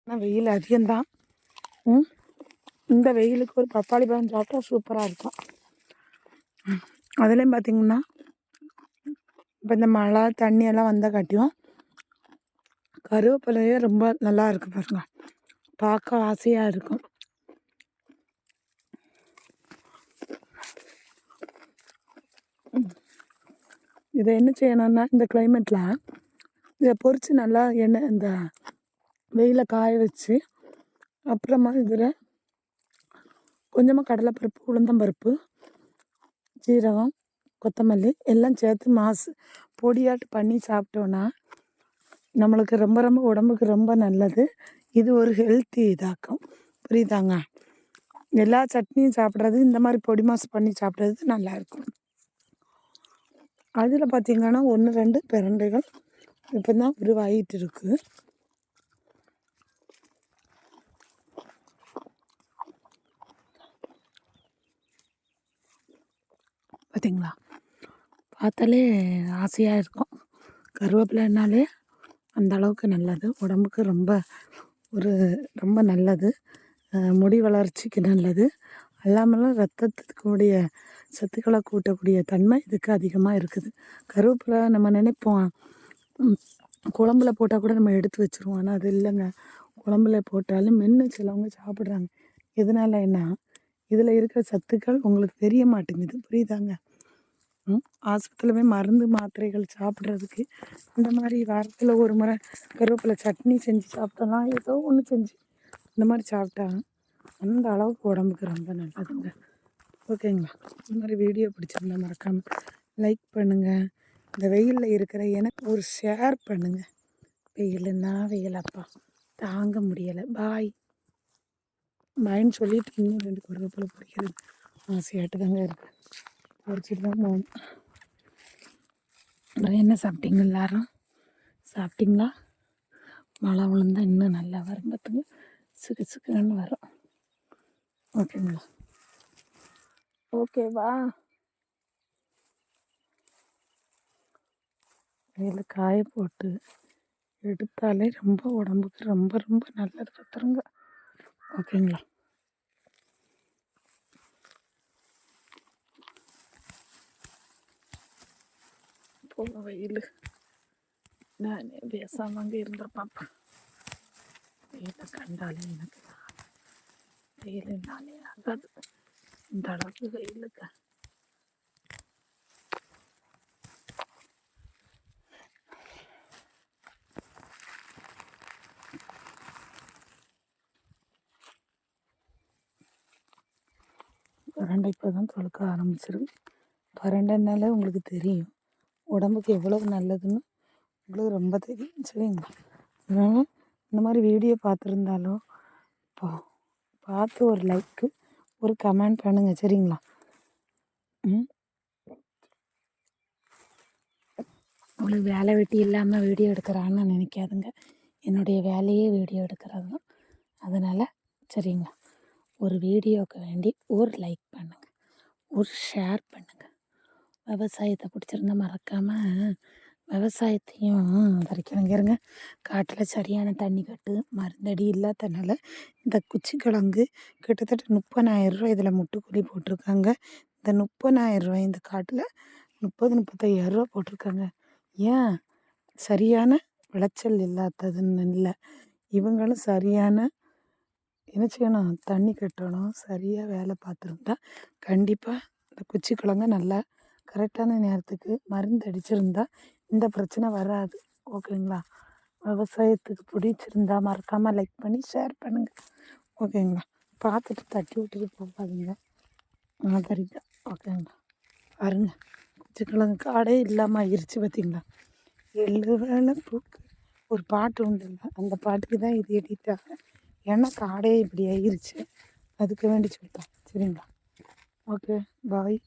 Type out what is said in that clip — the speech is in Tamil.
ஆனால் வெயில் அதிகம்தான். இந்த வெயிலுக்கு ஒரு பப்பாளி பழம் சாப்பிட்டா சூப்பராக இருக்கும். அதுலேயும் பார்த்திங்கன்னா இப்போ இந்த மழை தண்ணியெல்லாம் வந்தால் காட்டியும் கருவேப்பிலையே ரொம்ப நல்லா இருக்குது பாருங்க, பார்க்க ஆசையாக இருக்கும். இதை என்ன செய்யணும்னா இந்த கிளைமேட்டில் இதை பொரித்து நல்லா எண்ணெய் இந்த வெயிலில் காய வச்சு அப்புறமா இதில் கொஞ்சமாக கடலைப்பருப்பு, உளுந்தம்பருப்பு, ஜீரகம், கொத்தமல்லி எல்லாம் சேர்த்து பொடியாட்டு பண்ணி சாப்பிட்டோன்னா நம்மளுக்கு ரொம்ப ரொம்ப உடம்புக்கு ரொம்ப நல்லது. இது ஒரு ஹெல்த்தி இதாக்கும், புரியுதாங்க? எல்லா சட்னியும் சாப்பிட்றது இந்த மாதிரி பொடி மாசு பண்ணி சாப்பிட்றது நல்லாயிருக்கும். அதில் பார்த்திங்கன்னா 1-2 பிரண்டைகள் இப்போ தான் உருவாகிட்டு இருக்குது. பார்த்திங்களா, பார்த்தாலே ஆசையாக இருக்கும். கருவேப்பிலைனாலே அந்த அளவுக்கு நல்லது, உடம்புக்கு ரொம்ப நல்லது, முடி வளர்ச்சிக்கு நல்லது. எல்லாமே ரத்தத்துக்குடைய சத்துக்களை கூட்டக்கூடிய தன்மை இதுக்கு அதிகமாக இருக்குது. கருவேப்பிலை நம்ம நினைப்போம் குழம்புல போட்டால் கூட நம்ம எடுத்து வச்சுருவோம், ஆனால் அது இல்லைங்க. குழம்புல போட்டாலும் மென்று சிலவங்க சாப்பிட்றாங்க. எதனால என்ன, இதில் இருக்கிற சத்துக்கள் உங்களுக்கு தெரிய மாட்டேங்குது, புரியுதாங்க? ஆஸ்பத்திரியில் போய் மருந்து மாத்திரைகள் சாப்பிட்றதுக்கு இந்த மாதிரி வாரத்தில் ஒரு முறை கருவேப்பிலை சட்னி செஞ்சு சாப்பிட்டோம்னா ஏதோ ஒன்று செஞ்சு இந்த மாதிரி சாப்பிட்டாங்க அந்த அளவுக்கு உடம்புக்கு ரொம்ப நல்லதுங்க. ஓகேங்களா? இந்த மாதிரி வீடியோ பிடிச்சிருந்தா மறக்காமல் லைக் பண்ணுங்கள். இந்த வெயிலில் இருக்கிற எனக்கு ஒரு ஷேர் பண்ணுங்கள். வெயிலப்பா தாங்க முடியலை. பாய்ன்னு சொல்லிட்டு இன்னும் 2 கருவேப்பிலை பிடிக்கிறது ஆசையாட்டு தாங்க இருக்குது. பொறிச்சிட்டு தான் போகணும். என்ன சாப்பிட்டீங்க? எல்லாரும் சாப்பிட்டீங்களா? மழை விழுந்தா இன்னும் நல்லா வரும் பார்த்துங்க, சிக்குன்னு வரும். ஓகேங்களா? ஓகேவா? வெயில் காய போட்டு எடுத்தாலே ரொம்ப உடம்புக்கு ரொம்ப ரொம்ப நல்லது பார்த்துருங்க. ஓகேங்களா? போக வெயில் நான் பேசாமங்க இருந்திருப்பாப்பா. வெயிலை கண்டாலே எனக்கு வெயிலுனாலே ஆகாது. இந்த அளவுக்கு வெயிலுக்கு பரண்டை இப்போ தான் தொழுக்க ஆரம்பிச்சிருக்கு. பரண்டைனாலே உங்களுக்கு தெரியும் உடம்புக்கு எவ்வளவு நல்லதுன்னு உங்களுக்கு ரொம்ப தெரியும், சரிங்களா? அதனால் இந்த மாதிரி வீடியோ பார்த்துருந்தாலும் பார்த்து ஒரு லைக்கு ஒரு கமெண்ட் பண்ணுங்கள், சரிங்களா? உங்களுக்கு வேலை வெட்டி இல்லாமல் வீடியோ எடுக்கிறான்னு நினைக்காதுங்க, என்னுடைய வேலையே வீடியோ எடுக்கிறது தான். அதனால் சரிங்களா, ஒரு வீடியோவுக்கு வேண்டி ஒரு லைக் பண்ணுங்கள், ஒரு ஷேர் பண்ணுங்கள். விவசாயத்தை பிடிச்சிருந்தா மறக்காமல் விவசாயத்தையும் வரைக்கிறங்க இருங்க. காட்டில் சரியான தண்ணி கட்டு மருந்தடி இல்லாதனால இந்த குச்சிக்கிழங்கு கிட்டத்தட்ட 30,000 ரூபா இதில் முட்டுக்கூலி போட்டிருக்காங்க. இந்த 30,000 ரூபாய் இந்த காட்டில் 30-35,000 ரூபா போட்டிருக்காங்க. ஏன் சரியான விளைச்சல் இல்லாததுன்னு இல்லை, இவங்களும் சரியான என்ன செய்யணும், தண்ணி கட்டணும், சரியாக வேலை பார்த்துருந்தா கண்டிப்பாக இந்த குச்சிக்கிழங்க நல்லா கரெக்டான நேரத்துக்கு மருந்து அடிச்சிருந்தா இந்த பிரச்சனை வராது. ஓகேங்களா? விவசாயத்துக்கு பிடிச்சிருந்தா மறக்காமல் லைக் பண்ணி ஷேர் பண்ணுங்கள். ஓகேங்களா? பார்த்துட்டு தட்டி விட்டுட்டு போகாதீங்க, ஆதரிங்க. ஓகேங்களா? பாருங்க, குச்சிக்கிழங்கு காடே இல்லாமல் ஆயிடுச்சு பார்த்தீங்களா? எள்ளு வேலை பூக்கு ஒரு பாட்டு உண்டு இல்லை, அந்த பாட்டுக்கு தான் இது எடிட்டாக, ஏன்னா காடே இப்படி ஆயிடுச்சு, அதுக்கு வேண்டி சொல்லிட்டேன், சரிங்களா? ஓகே, பாய்.